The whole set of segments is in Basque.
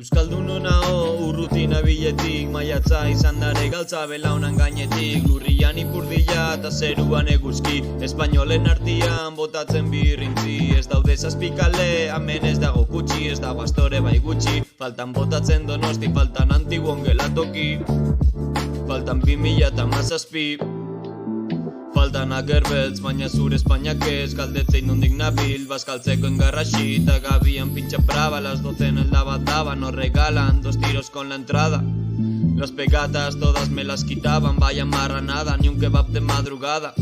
Euskaldun honao urrutina biletik, maiatza izan dare galtza belaunan gainetik. Lurrian ipurdila eta zeruan eguzki, espainolen artian botatzen birrintzi. Ez daude zazpikale, hemen ez dago kutsi, ez dago astore bai gutxi. Faltan botatzen Donosti, faltan Antiguon gelatoki, faltan 2017. Faltan Akerbeltz, baina zure Espainiak ez, galdetzein nondik nabil, bazkaltzeko engarraxi, eta gabian pincha prava, las 12 en el daba, nos regalan 2 tiros con la entrada. Las pegatas todas me las quitaban, vaya marranada, ni un kebab de madrugada.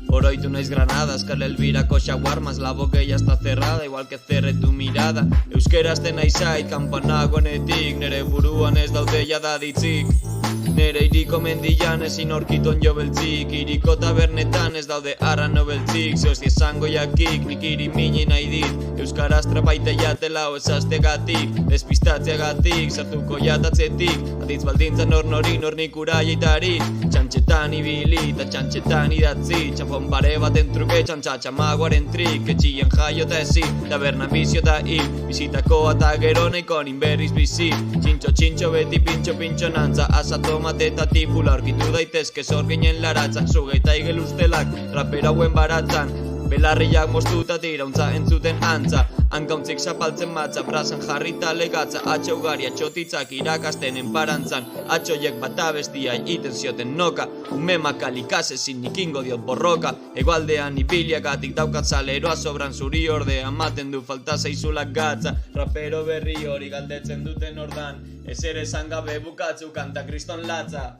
Oroitu naiz granadas, Carl Elvirako shawarmas, la boca ya está cerrada, igual que cerre tu mirada. Euskerazten naizait, kanpanagonetik, nere buruan ez daude jadaditzik. Nere iriko mendian ezin orkiton jo beltzik, iriko tabernetan ez daude arrano beltzik. Zeozi esango jakik, nik irimini nahi dit, euskaraz trapaite jatela oezaztegatik, despistatzeagatik, sartuko jatatzetik, aditz baldintzan nori nik uraieitarit. Txantxetan ibili eta txantxetan idatzi, txanpon bare baten truke, txantxatxamagoaren trik, etxien jaio eta ezi, tabernan bizio eta hil, bizitakoa eta gero nahiko ninberriz bizi. Txintxo beti pintxo nantza, asato eta tipula aurkitu daitezke zorginen laratza, zugeita igel ustelak, rapera hauen baratzan, belarriak mostuta tirauntza entzuten antza, hankauntzik zapaltzen matza, brazan jarrita legatza, atxa ugari atxotitzak irakasten enparantzan, atxoiek bat abestia iten zioten noka, ume makalikaz ezin nikingo diot borroka, egualdean ibiliagatik daukat saleroa sobran zuri ordea, maten du falta zaizulak gatza, rapero berri hori galdetzen duten ordan, ezer esan gabe bukatzu kanta kriston latza.